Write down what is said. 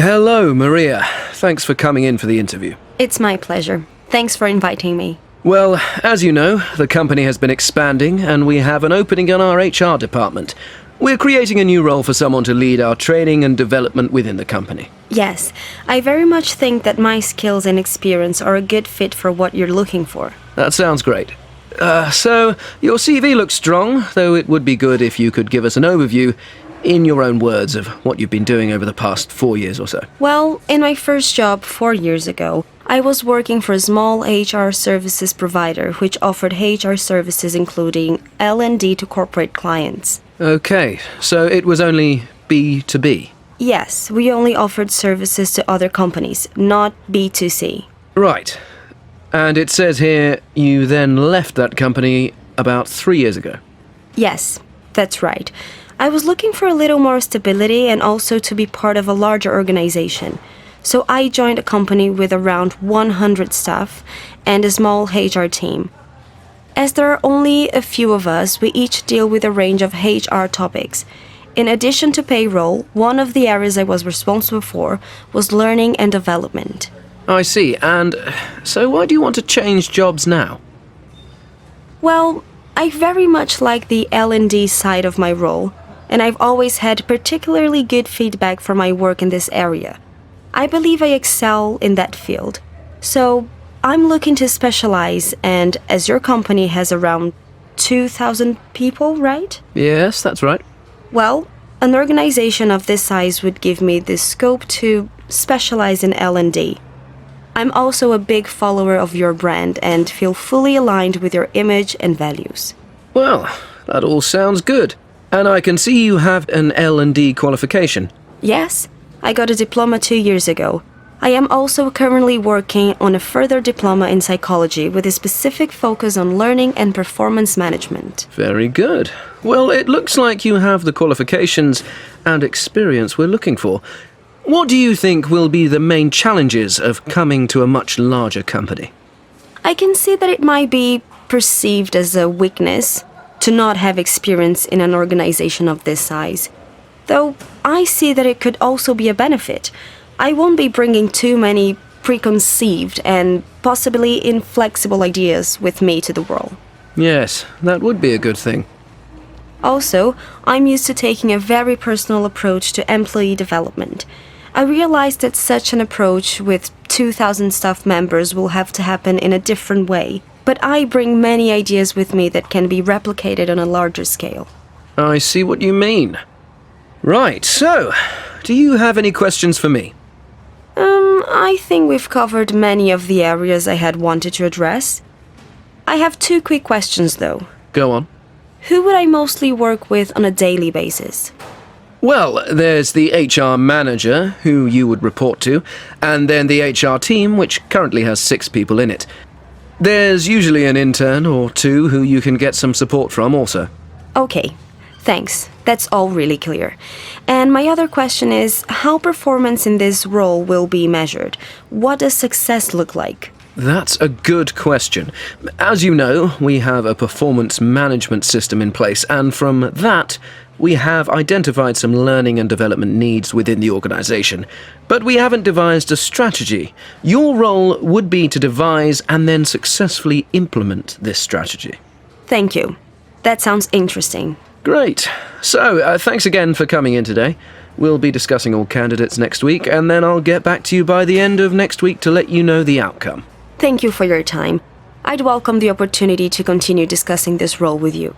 Hello, Maria. Thanks for coming in for the interview. It's my pleasure. Thanks for inviting me. Well, as you know, the company has been expanding and we have an opening in our HR department. We're creating a new role for someone to lead our training and development within the company. Yes, I very much think that my skills and experience are a good fit for what you're looking for. That sounds great. So, your CV looks strong, though it would be good if you could give us an overview, in your own words, of what you've been doing over the past 4 years or so. Well, in my first job 4 years ago, I was working for a small HR services provider which offered HR services including L&D to corporate clients. Okay, so it was only B2B? Yes, we only offered services to other companies, not B2C. Right. And it says here you then left that company about 3 years ago. Yes, that's right. I was looking for a little more stability and also to be part of a larger organization. So I joined a company with around 100 staff and a small HR team. As there are only a few of us, we each deal with a range of HR topics. In addition to payroll, one of the areas I was responsible for was learning and development. I see. And so why do you want to change jobs now? Well, I very much like the L&D side of my role, and I've always had particularly good feedback for my work in this area. I believe I excel in that field. So I'm looking to specialize, and as your company has around 2,000 people, right? Yes, that's right. Well, an organization of this size would give me the scope to specialize in L&D. I'm also a big follower of your brand and feel fully aligned with your image and values. Well, that all sounds good. And I can see you have an L&D qualification. Yes, I got a diploma 2 years ago. I am also currently working on a further diploma in psychology with a specific focus on learning and performance management. Very good. Well, it looks like you have the qualifications and experience we're looking for. What do you think will be the main challenges of coming to a much larger company? I can see that it might be perceived as a weakness to not have experience in an organization of this size. Though I see that it could also be a benefit. I won't be bringing too many preconceived and possibly inflexible ideas with me to the role. Yes, that would be a good thing. Also, I'm used to taking a very personal approach to employee development. I realize that such an approach with 2,000 staff members will have to happen in a different way, but I bring many ideas with me that can be replicated on a larger scale. I see what you mean. Right, so, do you have any questions for me? I think we've covered many of the areas I had wanted to address. I have 2 quick questions though. Go on. Who would I mostly work with on a daily basis? Well, there's the HR manager, who you would report to, and then the HR team, which currently has 6 people in it. There's usually an intern or 2 who you can get some support from also. Okay, thanks. That's all really clear. And my other question is, how performance in this role will be measured? What does success look like? That's a good question. As you know, we have a performance management system in place, and from that, we have identified some learning and development needs within the organization. But we haven't devised a strategy. Your role would be to devise and then successfully implement this strategy. Thank you. That sounds interesting. Great. So, thanks again for coming in today. We'll be discussing all candidates next week, and then I'll get back to you by the end of next week to let you know the outcome. Thank you for your time. I'd welcome the opportunity to continue discussing this role with you.